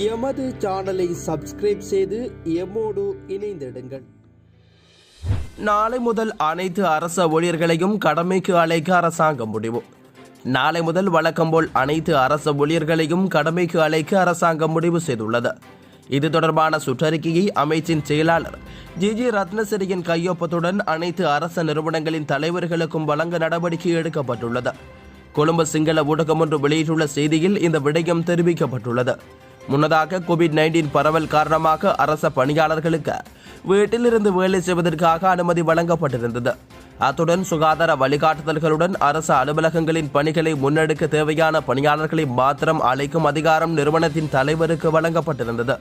எமது சேனலை சப்ஸ்கிரைப் செய்து எம்மோடு இணைந்திடுங்கள். நாளை முதல் அனைத்து அரச ஊழியர்களையும் கடமைக்கு அழைக்க அரசாங்கம் முடிவு. நாளை முதல் வழக்கம் போல் அனைத்து அரச ஊழியர்களையும் கடமைக்கு அழைக்க அரசாங்கம் முடிவு செய்துள்ளது. இது தொடர்பான சுற்றறிக்கையை அமைச்சின் செயலாளர் ஜி ரத்னசிறியின் கையொப்பத்துடன் அனைத்து அரச நிறுவனங்களின் தலைவர்களுக்கும் வழங்க நடவடிக்கை எடுக்கப்பட்டுள்ளது. கொழும்பு சிங்கள ஊடகம் ஒன்று வெளியிட்டுள்ள செய்தியில் இந்த விடயம் தெரிவிக்கப்பட்டுள்ளது. முன்னதாக கோவிட்-19 பரவல் காரணமாக அரச பணியாளர்களுக்கு வீட்டிலிருந்து வேலை செய்வதற்காக அனுமதி வழங்கப்பட்டிருந்தது. அத்துடன் சுகாதார வழிகாட்டுதல்களுடன் அரசு அலுவலகங்களின் பணிகளை முன்னெடுக்க தேவையான பணியாளர்களை மாத்திரம் அழைக்கும் அதிகாரம் நிறுவனத்தின் தலைவருக்கு வழங்கப்பட்டிருந்தது.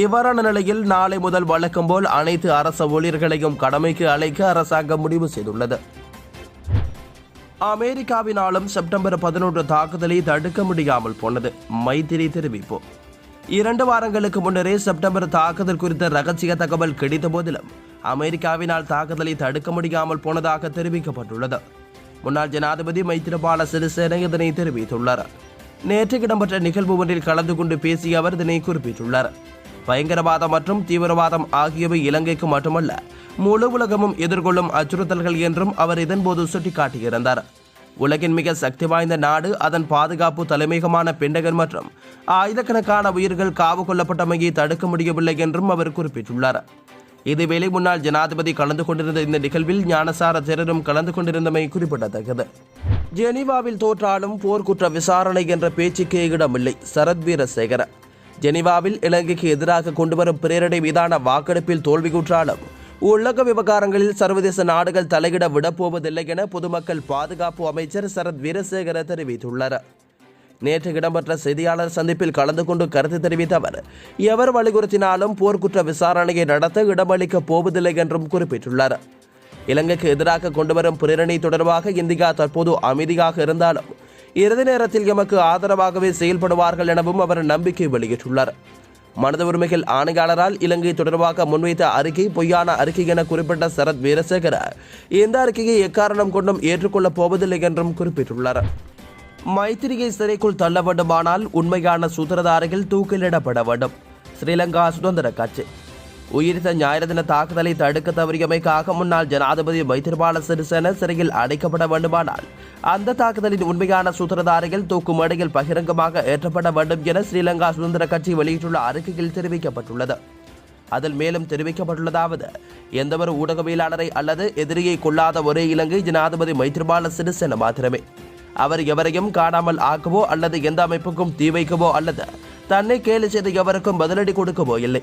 இவ்வாறான நிலையில் நாளை முதல் வழக்கம் போல் அனைத்து அரச ஊழியர்களையும் கடமைக்கு அழைக்க அரசாங்கம் முடிவு செய்துள்ளது. அமெரிக்காவினாலும் செப்டம்பர் 11 தாக்குதலை தடுக்க முடியாமல் போனது. மைத்திரி தெரிவிப்பு. 2 வாரங்களுக்கு முன்னரே செப்டம்பர் தாக்குதல் குறித்த ரகசிய தகவல் கிடைத்த போதிலும் அமெரிக்காவினால் தாக்குதலை தடுக்க முடியாமல் போனதாக தெரிவிக்கப்பட்டுள்ளது. முன்னாள் ஜனாதிபதி மைத்திரிபால சிறிசேன இதனை தெரிவித்துள்ளார். நேற்று இடம்பெற்ற நிகழ்வு ஒன்றில் கலந்து கொண்டு பேசிய அவர் இதனை குறிப்பிட்டுள்ளார். பயங்கரவாதம் மற்றும் தீவிரவாதம் ஆகியவை இலங்கைக்கு மட்டுமல்ல முழு உலகமும் எதிர்கொள்ளும் அச்சுறுத்தல்கள் என்றும் அவர் இதன்போது சுட்டிக்காட்டியிருந்தார். உலகின் மிக சக்தி வாய்ந்த நாடு, அதன் பாதுகாப்பு தலைமையகமான பெண்டகன் மற்றும் ஆயிரக்கணக்கான உயிர்கள் காவு கொள்ளப்பட்டமையை தடுக்க முடியவில்லை என்றும் அவர் குறிப்பிட்டுள்ளார். இதேவேளை முன்னாள் ஜனாதிபதி கலந்து கொண்டிருந்த இந்த நிகழ்வில் ஞானசார தேரரும் கலந்து கொண்டிருந்தமை குறிப்பிடத்தக்கது. ஜெனீவாவில் தோற்றாலும் போர்க்குற்ற விசாரணை என்ற பேச்சுக்கே இடமில்லை. சரத் வீரசேகர. ஜெனீவாவில் இலங்கைக்கு எதிராக கொண்டுவரும் பிரேரணை மீதான வாக்கெடுப்பில் தோல்வியுற்றாலும் உலக விவகாரங்களில் சர்வதேச நாடுகள் தலையிட விடப்போவதில்லை என பொதுமக்கள் பாதுகாப்பு அமைச்சர் சரத் வீரசேகர தெரிவித்துள்ளார். நேற்று இடம்பெற்ற செய்தியாளர் சந்திப்பில் கலந்து கொண்டு கருத்து தெரிவித்த அவர், எவர் வலியுறுத்தினாலும் போர்க்குற்ற விசாரணையை நடத்த இடமளிக்கப் போவதில்லை என்றும் குறிப்பிட்டுள்ளார். இலங்கைக்கு எதிராக கொண்டுவரும் பிரேரணை தொடர்பாக இந்தியா தற்போது அமைதியாக இருந்தாலும் இறுதி நேரத்தில் எமக்கு ஆதரவாகவே செயல்படுவார்கள் எனவும் அவர் நம்பிக்கை வெளியிட்டுள்ளார். மனித உரிமைகள் ஆணையாளரால் இலங்கை தொடர்பாக முன்வைத்த அறிக்கை பொய்யான அறிக்கை என குறிப்பிட்ட சரத் வீரசேகர இந்த அறிக்கையை எக்காரணம் கொண்டும் ஏற்றுக்கொள்ளப் போவதில்லை என்றும் குறிப்பிட்டுள்ளார். மைத்திரியை சிறைக்குள் தள்ள வேண்டுமானால் உண்மையான சூத்திரதாரிகள் தூக்கிலிடப்பட வேண்டும். ஸ்ரீலங்கா சுதந்திர கட்சி. உயிரித்த ஞாயிறு தின தாக்குதலை தடுக்க தவறியமைக்காக முன்னாள் ஜனாதிபதி மைத்திரிபால சிறிசேன சிறையில் அடைக்கப்பட வேண்டுமானால் அந்த தாக்குதலின் உண்மையான சூத்திரதாரிகள் தூக்கு மேடையில் பகிரங்கமாக ஏற்றப்பட வேண்டும் என ஸ்ரீலங்கா சுதந்திர கட்சி வெளியிட்டுள்ள அறிக்கையில் தெரிவிக்கப்பட்டுள்ளது. அதில் மேலும் தெரிவிக்கப்பட்டுள்ளதாவது, எந்தவொரு ஊடகவியலாளரை அல்லது எதிரியை கொள்ளாத ஒரே இலங்கை ஜனாதிபதி மைத்திரிபால சிறிசேன மாத்திரமே. அவர் எவரையும் காணாமல் ஆக்கவோ அல்லது எந்த அமைப்புக்கும் தீ வைக்கவோ அல்லது தன்னை கேலி செய்த எவருக்கும் பதிலடி கொடுக்கவோ இல்லை.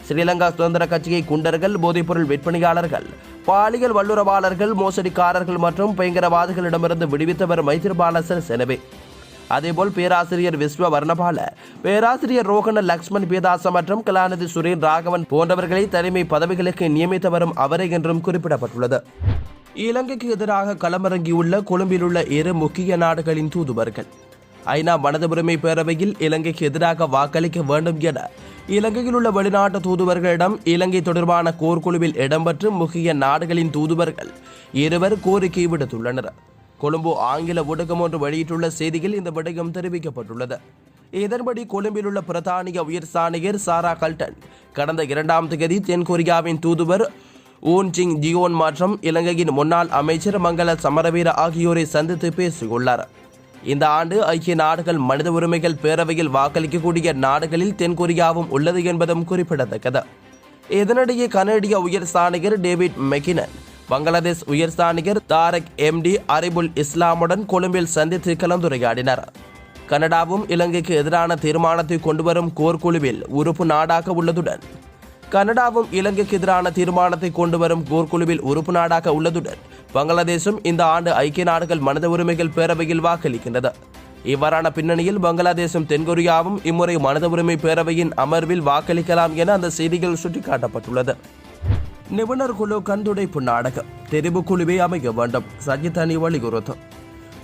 ஸ்ரீலங்கா சுதந்திர கட்சியை குண்டர்கள், போதைப்பொருள் விற்பனையாளர்கள், பாலியல் வல்லுறவாளர்கள், மோசடிக்காரர்கள் மற்றும் பயங்கரவாதிகளிடமிருந்து விடுவித்தவர் மைத்திரிபால சிறிசேனவே. அதேபோல் பேராசிரியர் விஸ்வ வர்ணபால, பேராசிரியர் ரோஹண லக்ஷ்மண் பேதாச மற்றும் கலாநிதி சுரேன் ராகவன் போன்றவர்களை தலைமை பதவிகளுக்கு நியமித்தவரும் அவரே என்றும் குறிப்பிடப்பட்டுள்ளது. இலங்கைக்கு எதிராக களமிறங்கியுள்ள கொழும்பில் உள்ள 2 முக்கிய நாடுகளின் தூதுவர்கள் ஐநா மனித உரிமை பேரவையில் இலங்கைக்கு எதிராக வாக்களிக்க வேண்டும் என இலங்கையில் உள்ள வெளிநாட்டு தூதுவர்களிடம் இலங்கை தொடர்பான கோர்க்குழுவில் இடம்பெற்று முக்கிய நாடுகளின் தூதுவர்கள் 2 கோரிக்கை விடுத்துள்ளனர். கொழும்பு ஆங்கில ஊடகம் ஒன்று வெளியிட்டுள்ள செய்தியில் இந்த விடயம் தெரிவிக்கப்பட்டுள்ளது. இதன்படி கொழும்பில் உள்ள பிரித்தானிய உயர்ஸ்தானிகர் சாரா கல்டன் கடந்த 2ஆம் தேதி தென்கொரியாவின் தூதுவர் ஊன் ஜிங் ஜியோன் மற்றும் இலங்கையின் முன்னாள் அமைச்சர் மங்கள சமரவீர ஆகியோரை சந்தித்து பேசியுள்ளார். இந்த ஆண்டு ஐக்கிய நாடுகள் மனித உரிமைகள் பேரவையில் வாக்களிக்கக்கூடிய நாடுகளில் தென்கொரியாவும் உள்ளது என்பதும் குறிப்பிடத்தக்கது. இதனிடையே கனடிய உயர்ஸ்தானிகர் David McKinnon Bangladesh உயர்ஸ்தானிகர் Tarak empty அரிபுல் இஸ்லாமுடன் கொழும்பில் சந்தித்து கலந்துரையாடினர். கனடாவும் இலங்கைக்கு எதிரான தீர்மானத்தை கொண்டுவரும் கோர்க்குழுவில் உறுப்பு நாடாக உள்ளதுடன் கனடாவும் இலங்கைக்கு எதிரான தீர்மானத்தை கொண்டுவரும் கோர்க்குழுவில் உறுப்பு நாடாக உள்ளதுடன் பங்களாதேஷும் இந்த ஆண்டு ஐக்கிய நாடுகள் மனித உரிமைகள் பேரவையில் வாக்களிக்கின்றது. இவ்வாறான பின்னணியில் பங்களாதேஷும் தென்கொரியாவும் இம்முறை மனித உரிமை பேரவையின் அமர்வில் வாக்களிக்கலாம் என அந்த செய்திகள் சுட்டிக்காட்டப்பட்டுள்ளது. நிபுணர் குழு கண்துடைப்பு நாடகம். தெரிவு குழுவை அமைக்க வேண்டும். சஜித் அணி வலியுறுத்தும்.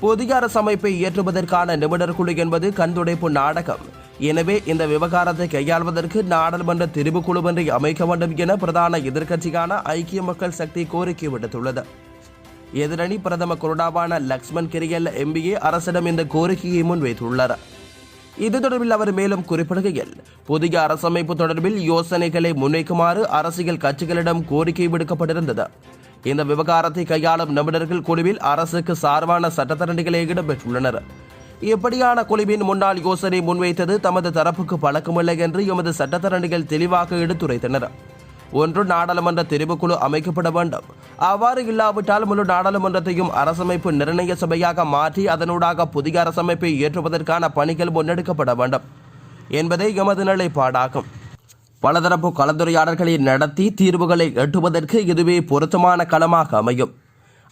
புதிய அரசு அமைப்பை இயற்றுவதற்கான நிபுணர் குழு என்பது கண்துடைப்பு நாடகம். எனவே இந்த விவகாரத்தை கையாள்வதற்கு நாடாளுமன்ற தெரிவு குழு ஒன்றை அமைக்க வேண்டும் என பிரதான எதிர்க்கட்சியான ஐக்கிய மக்கள் சக்தி கோரிக்கை விடுத்துள்ளது. எதிரணி பிரதம கொறடாவான லக்ஷ்மன் கிரியல் எம்பிஏ அரசிடம் இந்த கோரிக்கையை முன்வைத்துள்ளார். இது தொடர்பில் அவர் மேலும் குறிப்பிடுகையில், புதிய அரசமைப்பு தொடர்பில் யோசனைகளை முன்வைக்குமாறு அரசியல் கட்சிகளிடம் கோரிக்கை விடுக்கப்பட்டிருந்தது. இந்த விவகாரத்தை கையாளும் நிபுணர்கள் குழுவில் அரசுக்கு சார்பான சட்டத்தரணிகளே இடம்பெற்றுள்ளனர். இப்படியான குழுவின் முன்னாள் யோசனை முன்வைத்தது தமது தரப்புக்கு பழக்கமில்லை என்று எமது சட்டத்தரணிகள் தெளிவாக எடுத்துரைத்தனர். ஒன்று, நாடாளுமன்ற தெரிவுக்குழு அமைக்கப்பட வேண்டும். அவ்வாறு இல்லாவிட்டால் முழு நாடாளுமன்றத்தையும் அரசமைப்பு நிர்ணய சபையாக மாற்றி அதனூடாக புதிய அரசமைப்பை ஏற்றுவதற்கான பணிகள் முன்னெடுக்கப்பட வேண்டும் என்பதே எமது நிலைப்பாடாகும். பலதரப்பு கலந்துரையாடல்களை நடத்தி தீர்வுகளை எட்டுவதற்கு இதுவே பொருத்தமான களமாக அமையும்.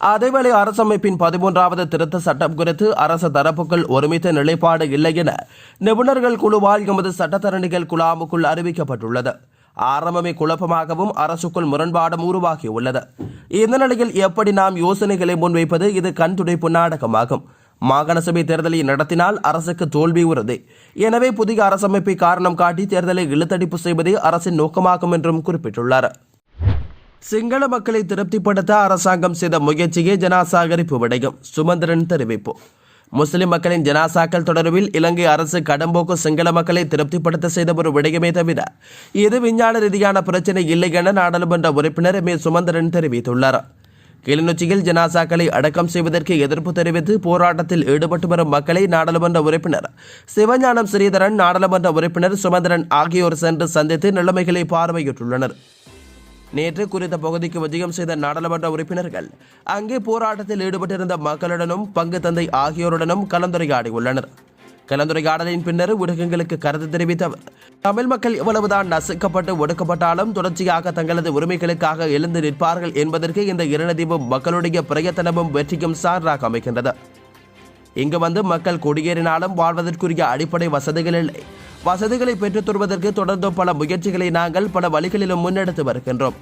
அதேவேளை அரசமைப்பின் 13வது திருத்த சட்டம் குறித்து அரசு தரப்புகள் ஒருமித்த நிலைப்பாடு இல்லை என நிபுணர்கள் குழுவால் எமது சட்டத்தரணிகள் குழாமுக்குள் அறிவிக்கப்பட்டுள்ளது. ஆரம்பமே குழப்பமாகவும் அரசுக்குள் முரண்பாடும் உருவாகியுள்ளது. இந்த நிலையில் எப்படி நாம் யோசனைகளை முன்வைப்பது? இது கண்துடைப்பு நாடகமாகும். மாகாண சபை தேர்தலை நடத்தினால் அரசுக்கு தோல்வி உறுதி. எனவே புதிய அரசமைப்பை காரணம் காட்டி தேர்தலை இழுத்தடிப்பு செய்வதே அரசின் நோக்கமாகும் என்றும் குறிப்பிட்டுள்ளார். சிங்கள மக்களை திருப்திப்படுத்த அரசாங்கம் செய்த முயற்சியை ஜனாசாகரிப்பு விடயம் சுமந்திரன் தெரிவிப்பு. முஸ்லிம் மக்களின் ஜனாசாக்கள் தொடர்பில் இலங்கை அரசு கடம்போக்கு சிங்கள மக்களை திருப்திப்படுத்த செய்த ஒரு விடயமே தவிர இது விஞ்ஞான ரீதியான பிரச்சினை இல்லை என நாடாளுமன்ற உறுப்பினர் மே சுமந்திரன் தெரிவித்துள்ளார். கிளிநொச்சியில் ஜனாசாக்களை அடக்கம் செய்வதற்கு எதிர்ப்பு தெரிவித்து போராட்டத்தில் ஈடுபட்டு வரும் மக்களை நாடாளுமன்ற உறுப்பினர் சிவஞானம் ஸ்ரீதரன், நாடாளுமன்ற உறுப்பினர் சுமந்திரன் ஆகியோர் சென்று சந்தித்து நிலைமைகளை பார்வையிட்டுள்ளனர். நேற்று குறித்த பகுதிக்கு விஜயம் செய்த நாடாளுமன்ற உறுப்பினர்கள் அங்கே போராட்டத்தில் ஈடுபட்டிருந்த மக்களுடனும் பங்கு தந்தை ஆகியோருடனும் கலந்துரையாடியுள்ளனர். கலந்துரையாடலின் பின்னர் ஊடகங்களுக்கு கருத்து தெரிவித்த அவர், தமிழ் மக்கள் எவ்வளவுதான் நசுக்கப்பட்டு ஒடுக்கப்பட்டாலும் தொடர்ச்சியாக தங்களது உரிமைகளுக்காக எழுந்து நிற்பார்கள் என்பதற்கு இந்த இரணதீபம் மக்களுடைய பிரயத்தனமும் வெற்றியும் சான்றாக அமைக்கின்றது. இங்கு வந்து மக்கள் குடியேறினாலும் வாழ்வதற்குரிய அடிப்படை வசதிகள் இல்லை. வசதிகளை பெற்றுத் தருவதற்கு தொடர்ந்தும் பல முயற்சிகளை நாங்கள் பல வழிகளிலும் முன்னெடுத்து வருகின்றோம்.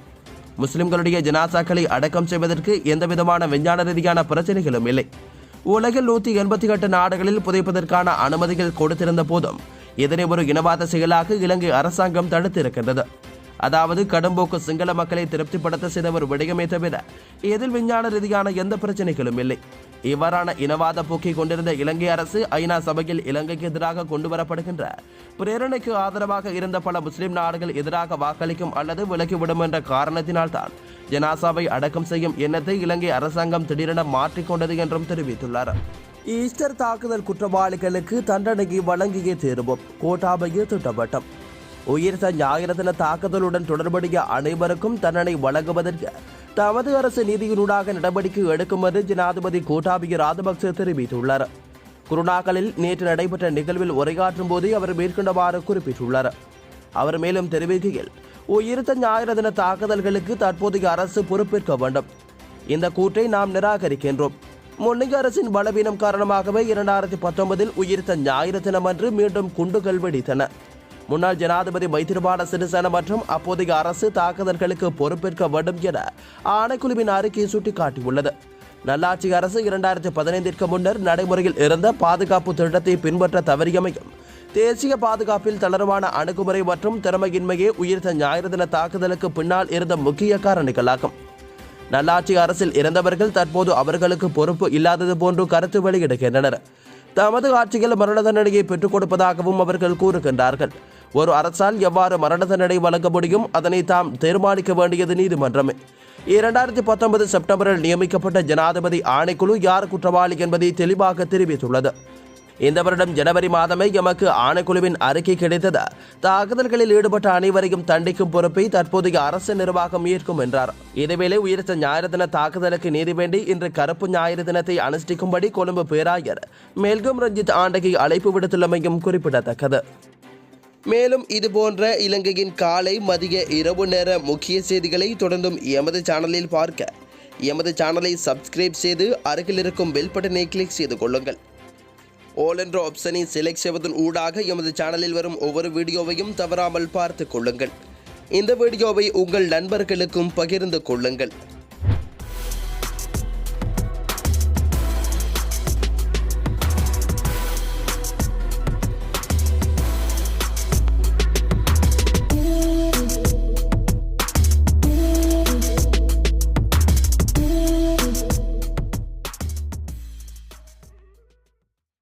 முஸ்லிம்களுடைய ஜனாசாக்களை அடக்கம் செய்வதற்கு எந்தவிதமான விஞ்ஞான ரீதியான பிரச்சனைகளும் இல்லை. உலகில் 188 நாடுகளில் புதைப்பதற்கான அனுமதிகள் கொடுத்திருந்த போதும் இதனை ஒரு இனவாத செயலாக இலங்கை அரசாங்கம் தடுத்திருக்கின்றது. அதாவது கடும்போக்கு சிங்கள மக்களை திருப்திப்படுத்த செய்த ஒரு விடயமே தவிர இதில் விஞ்ஞான ரீதியான எந்த பிரச்சனைகளும் இல்லை. இவ்வாறான இனவாத போக்கை கொண்டிருந்த இலங்கை அரசு ஐநா சபையில் இலங்கைக்கு எதிராக கொண்டு வரப்படுகின்ற பிரேரணைக்கு ஆதரவாக இருந்த பல முஸ்லிம் நாடுகள் எதிராக வாக்களிக்கும் அல்லது விலக்கிவிடும் என்ற காரணத்தினால்தான் ஜனாசாவை அடக்கம் செய்யும் எண்ணத்தை இலங்கை அரசாங்கம் திடீரென மாற்றிக்கொண்டது என்றும் தெரிவித்துள்ளார். ஈஸ்டர் தாக்குதல் குற்றவாளிகளுக்கு தண்டனையை வழங்கிய தீர்வும் கோட்டாபய திட்டவட்டம். உயிர்த்த ஞாயிறு தின தாக்குதலுடன் தொடர்புடைய அனைவருக்கும் தண்டனை வழங்குவதற்கு தமது அரசு நீதியினூடாக நடவடிக்கை எடுக்கும் என்று ஜனாதிபதி கோட்டாபய ராஜபக்ச தெரிவித்துள்ளார். குருணாகலில் நேற்று நடைபெற்ற நிகழ்வில் உரையாற்றும் போது அவர் மேற்கொண்டவாறு குறிப்பிட்டுள்ளார். அவர் மேலும் தெரிவிக்கையில், உயிர்த்த ஞாயிறு தின தாக்குதல்களுக்கு தற்போதைய அரசு பொறுப்பேற்க வேண்டும். இந்த கூற்றை நாம் நிராகரிக்கின்றோம். முன்னைய அரசின் பலவீனம் காரணமாகவே 2019 உயிர்த்த ஞாயிறு தினமன்று மீண்டும் குண்டுகள் வெடித்தன. முன்னாள் ஜனாதிபதி மைத்திரிபால சிறிசேன மற்றும் அப்போதைய அரசு தாக்குதல்களுக்கு பொறுப்பேற்க வேண்டும் என ஆணைக்குழுவின் அறிக்கை சுட்டிக்காட்டியுள்ளது. நல்லாட்சி அரசு 2015 முன்னர் நடைமுறையில் இருந்த பாதுகாப்பு திட்டத்தை பின்பற்ற தவறியமையும் தேசிய பாதுகாப்பில் தளர்வான அணுகுமுறை மற்றும் திறமையின்மையே உயிர்த்த ஞாயிறு தின தாக்குதலுக்கு பின்னால் இருந்த முக்கிய காரணிகளாகும். நல்லாட்சி அரசில் இருந்தவர்கள் தற்போது அவர்களுக்கு பொறுப்பு இல்லாதது போன்று கருத்து வெளியிடுகின்றனர். தமது ஆட்சியில் மரண தண்டனையை பெற்றுக் கொடுப்பதாகவும் அவர்கள் கூறுகின்றார்கள். ஒரு அரசால் எவ்வாறு மரண தண்டனை வழங்க முடியும்? அதனை தாம் தீர்மானிக்க வேண்டியது நீதிமன்றமே. 2019 செப்டம்பரில் நியமிக்கப்பட்ட ஜனாதிபதி ஆணைக்குழு யார் குற்றவாளி என்பதை தெளிவாக தெரிவித்துள்ளது. இந்த வருடம் ஜனவரி மாதமே எமக்கு ஆணைக்குழுவின் அறிக்கை கிடைத்தது. தாக்குதல்களில் ஈடுபட்ட அனைவரையும் தண்டிக்கும் பொறுப்பை தற்போதைய அரசு நிர்வாகம் ஏற்கும் என்றார். இதேவேளை உயிர்த்த ஞாயிறு தின தாக்குதலுக்கு நீதி வேண்டி இன்று கருப்பு ஞாயிறு தினத்தை அனுஷ்டிக்கும்படி கொழும்பு பேராயர் மெல்கம் ரஞ்சித் ஆண்டகை அழைப்பு விடுத்துள்ளமையும் குறிப்பிடத்தக்கது. மேலும் இதுபோன்ற இலங்கையின் காலை, மதிய, இரவு நேர முக்கிய செய்திகளை தொடர்ந்தும் எமது சேனலில் பார்க்க எமது சேனலை சப்ஸ்கிரைப் செய்து அருகில் இருக்கும் பெல் பட்டனை கிளிக் செய்து கொள்ளுங்கள். ஆல் என்ற ஆப்ஷனை செலக்ட் செய்வதன் ஊடாக எமது சேனலில் வரும் ஒவ்வொரு வீடியோவையும் தவறாமல் பார்த்து கொள்ளுங்கள். இந்த வீடியோவை உங்கள் நண்பர்களுக்கும் பகிர்ந்து கொள்ளுங்கள்.